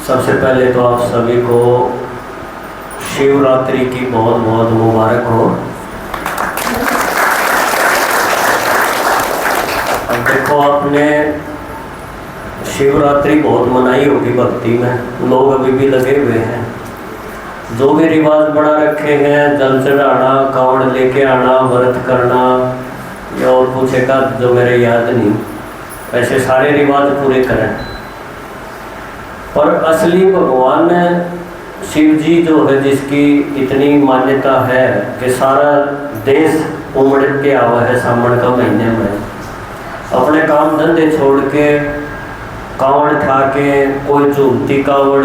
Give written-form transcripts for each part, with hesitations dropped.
सबसे पहले तो आप सभी को शिवरात्रि की बहुत बहुत मुबारक हो। अब देखो, आपने शिवरात्रि बहुत मनाई होगी भक्ति में, लोग अभी भी लगे हुए हैं। जो भी रिवाज बना रखे हैं, जल चढ़ाना, कावड़ लेके आना, व्रत करना या और कुछ एक जो मेरे याद नहीं, ऐसे सारे रिवाज पूरे करें। पर असली भगवान शिव जी जो है, जिसकी इतनी मान्यता है कि सारा देश उमड़ के आवा है सावन का महीने में, अपने काम धंधे छोड़ के कावड़ उठा के, कोई झूलती कावड़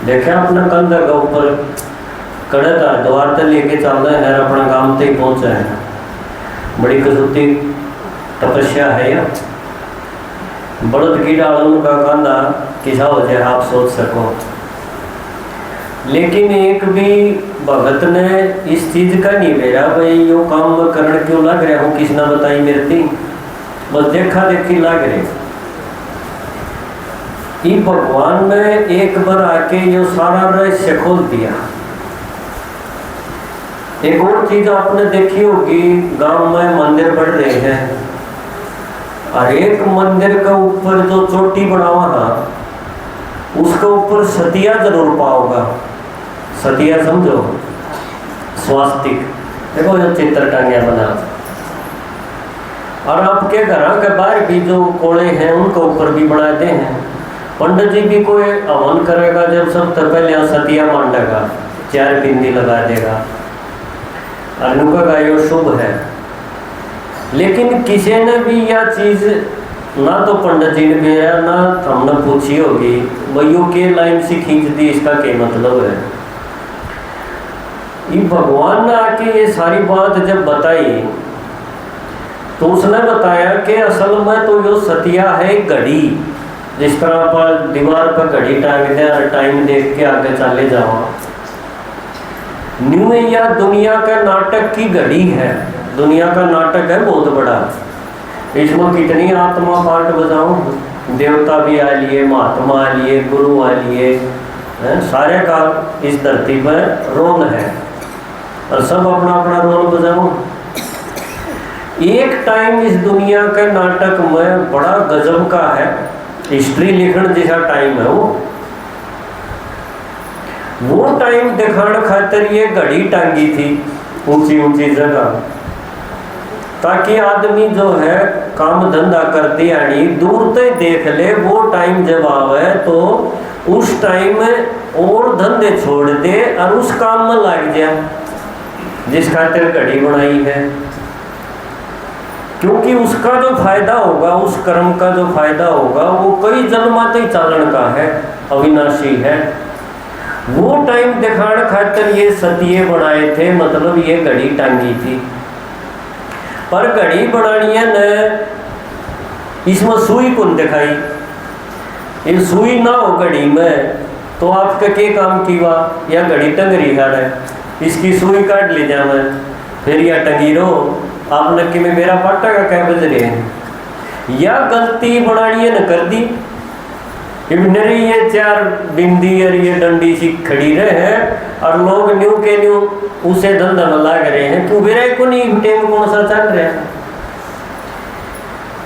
देखे अपना कंधा का ऊपर कड़े था द्वार तक लेके चल रहे हैं, अपना काम तक पहुँचे हैं। बड़ी कसौती तपस्या है या बड़द की डालों का कंधा किसा हो जाए आप सोच सको। लेकिन एक भी भगत ने इस चीज का नहीं भेजा भाई यो काम करने क्यों लग रहा हूँ, किसने बताई मेरे थी, बस देखा देखी लग रहे। ये भगवान ने एक बार आके यो सारा रहस्य खोल दिया। एक और चीज आपने देखी होगी, गांव में मंदिर बढ़ रहे हैं और एक मंदिर का ऊपर जो चोटी बना हुआ था उसके ऊपर सतिया जरूर पाओगा। सतिया समझो, स्वास्तिक देखो जो चित्र टांगिया बना। और आपके घर के बाहर भी जो कोड़े हैं उनके ऊपर भी बनाते हैं। पंडित जी भी कोई हवन करेगा जब सबसे पहले सतिया मांडेगा, 4 बिंदी लगा देगा और नुका यो शुभ है। लेकिन किसी ने भी यह चीज ना तो पंडित जी ने मेरा ना हमने पूछी होगी, वही के लाइन से खींच दी, इसका क्या मतलब है। ये भगवान ने आके ये सारी बात जब बताई तो उसने बताया कि असल में तो यो सतिया है घड़ी, जिस तरह पर दीवार पर घड़ी टांग दे और टाइम देख के आगे चले जाओ। न्यू या दुनिया का नाटक की घड़ी है। दुनिया का नाटक है बहुत बड़ा, इसमें कितनी आत्मा पार्ट बजाऊं, देवता भी आ लिए, महात्मा आ लिए, गुरु आ लिए, सारे का इस धरती पर रोल है और सब अपना अपना रोल बजाऊं। एक टाइम इस दुनिया के नाटक में बड़ा गजब का है, हिस्ट्री लिखने जैसा टाइम है वो टाइम दिखाने खातिर ये घड़ी टांगी थी ऊंची ऊंची जगह, ताकि आदमी जो है काम धंधा करते आनी दूर तक देख ले। वो टाइम जब आवे तो उस टाइम में और धंधे छोड़ दे और उस काम में लग जाए जिस खातिर घड़ी बनाई है। क्योंकि उसका जो फायदा होगा, उस कर्म का जो फायदा होगा वो कई जन्मात ही चालन का है, अविनाशी है। वो टाइम दिखाने खातिर ये सतिये बनाए थे, मतलब ये घड़ी टांगी थी। पर घड़ी बनानी है न, इसमें सुई कौन दिखाई। ये सुई ना हो घड़ी में तो आपका क्या काम की वा, या घड़ी टंग रही है, इसकी सुई काट ले जा मैं फिर या टंगी रहो। आपने कि में मेरा पाटा का क्या बज रहे हैं, या गलती बनानी है न कर दी। इबनरी ये 4 बिंदी और ये डंडी सी खड़ी रहे और लोग न्यू के न्यू उसे धंधा में लग रहे हैं। क्यों मेरा को नहीं टेम कौन सा चल रहा है।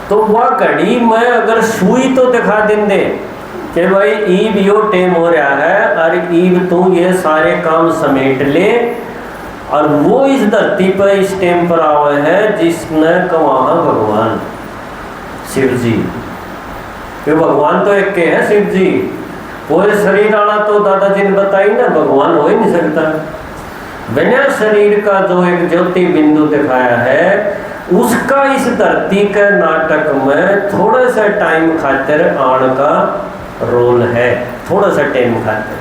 तो वह घड़ी में अगर सुई तो दिखा देंगे कि भाई ईब यो टेम हो रहा है और ईब तू ये सारे काम समेट ले, और वो इस धरती पर इस टेम पर आवे है जिसने कहा भगवान शिव जी। ये भगवान तो एक के है शिव जी, पूरे शरीर वाला तो दादाजी ने बताई ना, भगवान हो ही नहीं सकता। बिना शरीर का जो एक ज्योति बिंदु दिखाया है उसका इस धरती के नाटक में थोड़ा सा टाइम खातिर आने का रोल है, थोड़ा सा टाइम खातिर।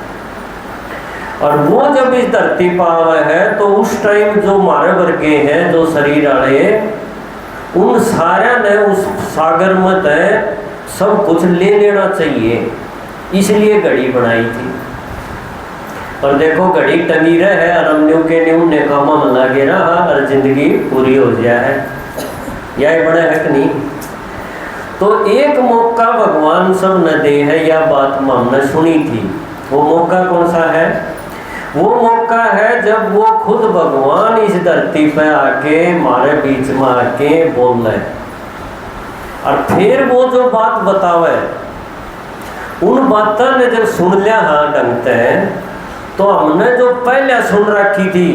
और वो जब इस धरती पर आवा है तो उस टाइम जो मारे वर्गे हैं, जो शरीर वाले, उन सारे ने उस सागर में तय सब कुछ ले लेना चाहिए, इसलिए घड़ी बनाई थी। और देखो घड़ी टंगी रहे और हम न्यू के न्यू ने कामा में लगे रहा और जिंदगी पूरी हो जाए है, यह बड़ा है कि नहीं। तो एक मौका भगवान सब न दे है, या बात हमने सुनी थी। वो मौका कौन सा है? वो मौका है जब वो खुद भगवान इस धरती पे आके हमारे बीच में आके बोल रहे, और फिर वो जो बात बतावे, उन बातों ने जब सुन लिया हाँ ढंग से, तो हमने जो पहले सुन रखी थी,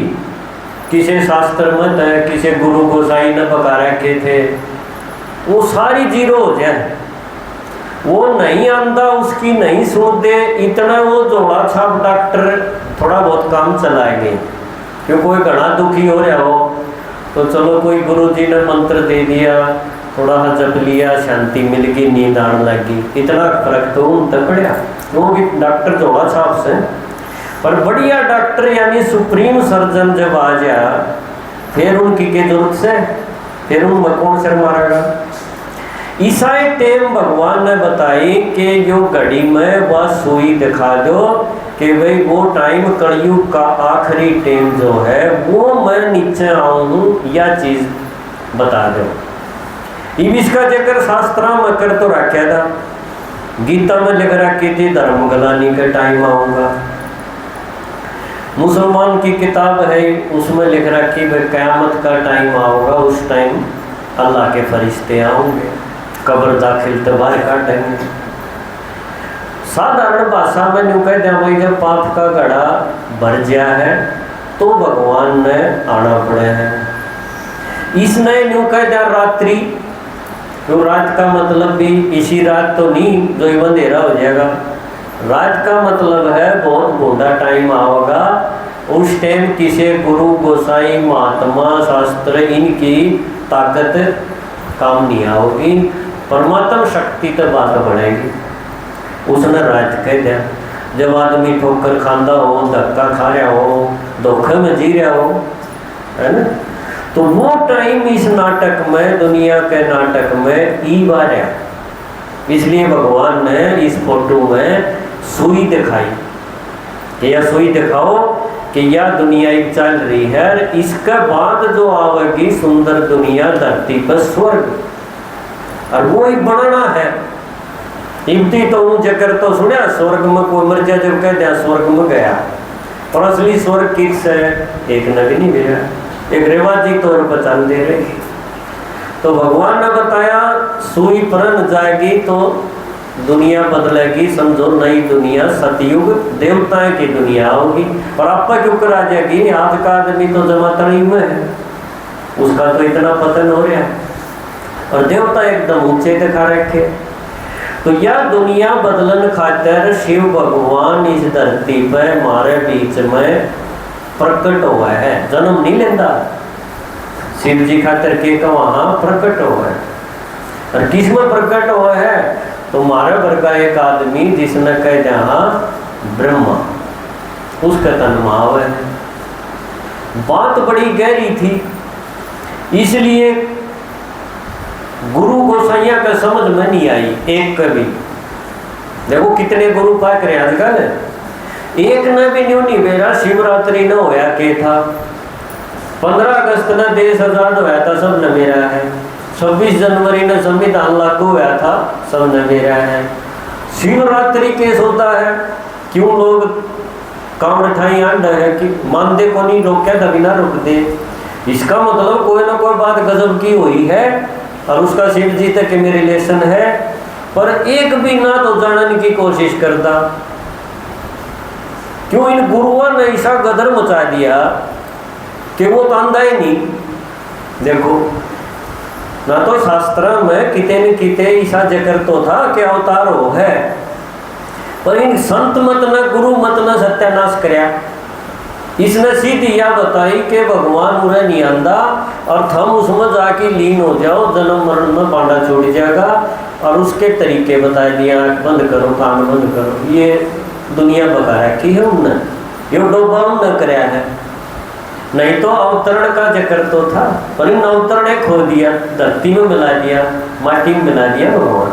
किसी शास्त्र मत है, किसी गुरु गोसाई ने बता रखे थे, वो सारी जीरो हो जाए। वो नहीं आंदा उसकी नहीं सुन दे, इतना वो जोड़ा छाप डॉक्टर थोड़ा बहुत काम चलाएंगे। क्यों कोई घना दुखी हो रहा हो तो चलो कोई गुरु जी ने मंत्र दे दिया, थोड़ा सा जप लिया, शांति मिल गई, नींद आने लगी, इतना फर्क तो उन तक पड़ा, क्योंकि डॉक्टर जोड़ा छाप से। पर बढ़िया डॉक्टर यानी सुप्रीम सर्जन जब आ जा, फिर उनकी क्या जरूरत से, फिर उनमें कौन सर मारेगा। ईसाई टेम भगवान ने बताई कि जो घड़ी में वह सुई दिखा दो कि भाई वो टाइम कलयुग का आखिरी टाइम जो है वो मैं नीचे आऊँ, या चीज बता दो। इसका जिक्र शास्त्रों में कर तो रखा था, गीता में लिख रखी थी धर्म गलानी के टाइम आऊँगा। मुसलमान की किताब है उसमें लिख रखी भाई क़यामत का टाइम आऊँगा, उस टाइम अल्लाह के फरिश्ते आऊँगे, कब्र दाखिल तो बाहर काटेंगे। साधारण भाषा में यूँ कह दें भाई जब पाप का घड़ा भर गया है तो भगवान ने आना पड़े हैं। इसने यूँ कह दें रात्रि, तो रात का मतलब भी इसी रात तो नहीं जो ही अंधेरा हो जाएगा, रात का मतलब है बहुत बूढ़ा टाइम आओगा, उस टाइम किसी गुरु गोसाई महात्मा शास्त्र इनकी ताकत काम नहीं आओगी, परमात्मा शक्ति तो बात बढ़ेगी। उसने रात कह दिया जब आदमी ठोकर खांदा हो, धक्का खा रहा हो, धोखे में जी रहा हो, है ना, तो वो टाइम इस नाटक में, दुनिया के नाटक में ई बार है। इसलिए भगवान ने इस फोटो में सुई दिखाई कि यह सुई दिखाओ कि यह दुनिया एक चल रही है, इसके बाद जो आवेगी सुंदर दुनिया धरती पर स्वर्ग, और वो ही बनाना है। इब्ती तो जकर तो सुना स्वर्ग में कोई मर जाए जब कह दिया स्वर्ग में गया, और असली स्वर्ग किस है एक नबी नहीं गया, एक रिवाजी तौर पर चल दे रही। तो भगवान ने बताया सुई परन जाएगी तो दुनिया बदलेगी, समझो नई दुनिया सतयुग देवताएं की दुनिया होगी, और आपका क्यों करा जाएगी। आज का आदमी तो जमा तड़ी हुए है, उसका तो इतना पतन हो रहा है, और देवता एकदम ऊंचे दिखा रखे। तो यह दुनिया बदलन खातिर शिव भगवान इस धरती पर हमारे बीच में प्रकट हुआ है, जन्म नहीं लेता। शिव जी खातिर के का वहां प्रकट हुआ है, और किस में प्रकट हुआ है तो हमारे वर्ग का एक आदमी जिसने कह जहाँ ब्रह्मा, उसका तन्माव है। बात बड़ी गहरी थी, इसलिए गुरु गोसाइया का समझ में नहीं आई एक कभी। देखो कितने गुरु पाक रहे आजकल, एक ने भी न्यू नहीं बेरा शिवरात्रि न होया के था, 15 अगस्त ने देश आजाद होया था, सब न मेरा है, 26 जनवरी ने संविधान लागू हुआ था, सब न मेरा है। शिवरात्रि केस होता है, क्यों लोग कांड ठाई आंड है कि मानदे को नहीं रोक क्या बिना रोक दे, इसका मतलब कोई ना कोई बात गजब की हुई है, और उसका शिव जी तक में रिलेशन है, पर एक भी ना तो जानने की कोशिश करता। क्यों इन गुरुओं ने ऐसा गदर मचा दिया कि वो तो आंदा ही नहीं। देखो ना तो शास्त्र में किते न किते ऐसा जिक्र तो था कि अवतार हो है, पर इन संत मत न गुरु मत न सत्यानाश करया। इसने सीधी यह बताई कि भगवान उन्हें नहीं आंदा, और थम उसमें जाके लीन हो जाओ, जन्म मरण में पांडा छोड़ जाएगा, और उसके तरीके बता दिया, बंद करो कान बंद करो, ये दुनिया बता रखी है उनने, ये डोबा उनने कराया है। नहीं तो अवतरण का जिक्र तो था, पर इन अवतरण खो दिया, धरती में मिला दिया, माटी में मिला दिया भगवान।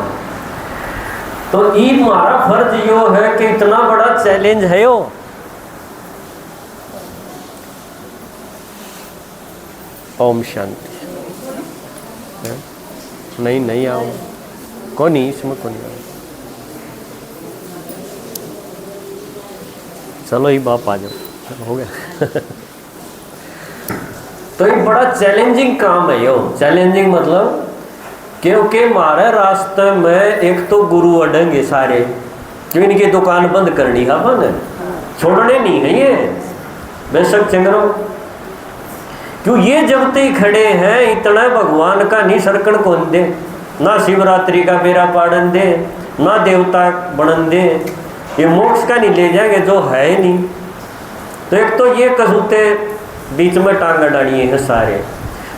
तो ये हमारा फर्ज यो है कि इतना बड़ा चैलेंज है यो, ओम शांति। नहीं आओ। को नहीं, इसमें को नहीं। चलो ही बाप आ जाओ, हो गया। तो ये बड़ा चैलेंजिंग काम है यो। चैलेंजिंग मतलब क्योंकि हमारे रास्ते में एक तो गुरु अड़ेंगे सारे, क्यों इनकी दुकान बंद करनी है, अपन छोड़ने नहीं है ये, बेशक चंगरो। क्यों ये जब तक खड़े हैं इतना भगवान का नहीं सरकण कौन दे, ना शिवरात्रि का बेरा पाड़न दे, ना देवता बनन दे, ये मोक्ष का नहीं ले जाएंगे जो है ही नहीं। तो एक तो ये कसूते बीच में टांगा डालिए हैं सारे।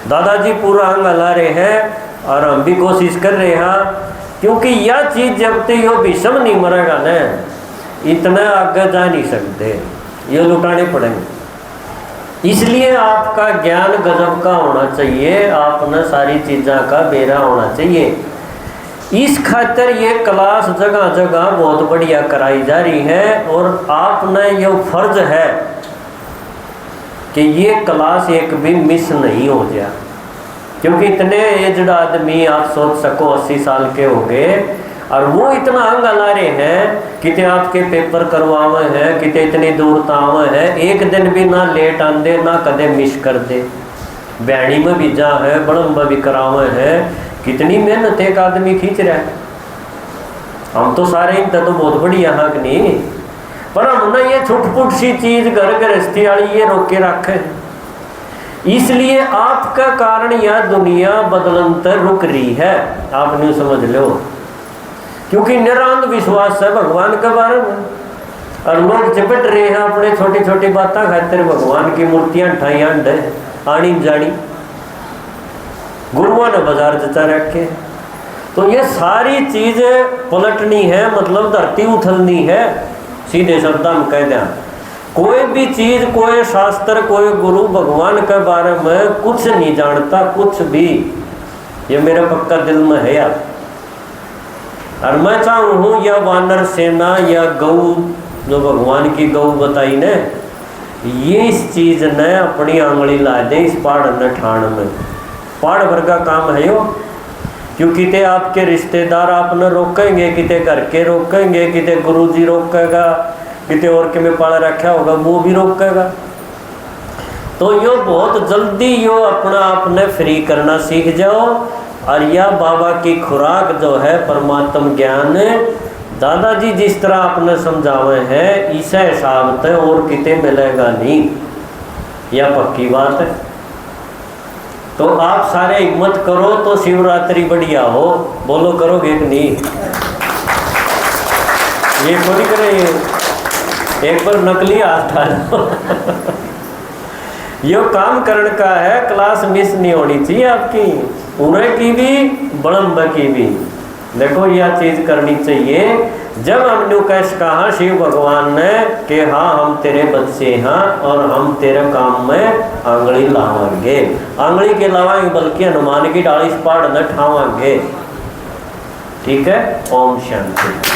दादाजी पूरा अंग हला रहे हैं और हम भी कोशिश कर रहे हैं, क्योंकि यह चीज़ जब तक यो विषम नहीं मरेगा ना, इतना आगे जा नहीं सकते, ये लुटाने पड़ेंगे। इसलिए आपका ज्ञान गजब का होना चाहिए, आपने सारी चीज़ों का बेरा होना चाहिए। इस खातिर ये क्लास जगह जगह बहुत बढ़िया कराई जा रही है, और आपने ये फर्ज है कि ये क्लास एक भी मिस नहीं हो जाए। क्योंकि इतने एजड आदमी आप सोच सको 80 साल के हो गए, और वो इतना अंग हला रहे हैं, कितने आपके पेपर करवावे हैं, कितने इतनी दूर तावे हैं, एक दिन भी ना लेट आंदे ना कदे मिस कर दे। बैणी में भी जा है, बड़म में भी करावे हैं, कितनी मेहनत एक आदमी खींच रहा है। हम तो सारे इन तो बहुत बढ़िया हाँ कि नहीं, पर हमने ये छुटपुट सी चीज घर गृहस्थी वाली ये रोक के रखे। इसलिए आपका कारण यह दुनिया बदलंतर रुक रही है, आप नहीं समझ लो। क्योंकि निरांत विश्वास है भगवान के बारे में, और लोग चिपट रहे हैं अपने छोटी छोटी बातें खातिर भगवान की मूर्तियां ठाई आनी जानी, गुरुओं ने बाजार जचा रखे। तो ये सारी चीजें पलटनी है, मतलब धरती उथलनी है। सीधे शब्द हम कह दें, कोई भी चीज, कोई शास्त्र, कोई गुरु भगवान के बारे में कुछ नहीं जानता, कुछ भी। ये मेरा पक्का दिल में है यार। और मैं चाहूँ हूँ यह वानर सेना या गऊ, जो भगवान की गऊ बताई ने, ये इस चीज ने अपनी आंगली ला दे इस पहाड़ न ठाण में। पहाड़ भर का काम है यो। क्योंकि ते आपके रिश्तेदार आपने रोकेंगे, किते घर के रोकेंगे, किते गुरुजी रोकेगा, किते और के में पाला रखा होगा वो भी रोकेगा। तो यो बहुत जल्दी यो अपना आपने फ्री करना सीख जाओ। और यह बाबा की खुराक जो है परमात्म ज्ञान, दादाजी जिस तरह आपने समझावे हैं इस हिसाब से और किते मिलेगा नहीं, यह पक्की बात है। तो आप सारे हिम्मत करो तो शिवरात्रि बढ़िया हो, बोलो करोगे कि नहीं? ये थोड़ी करे, एक बार नकली हाथ डालो। यो काम करने का है, क्लास मिस नहीं होनी चाहिए आपकी, पूरे की भी बड़म्ब की भी। देखो यह चीज करनी चाहिए। जब हमने कैसे कहा शिव भगवान ने कि हाँ हम तेरे बच्चे हैं और हम तेरे काम में आंगली लावांगे, आंगली के लावांगे बल्कि हनुमान की डाली इस पहाड़ न ठावांगे। ठीक है, ओम शांति।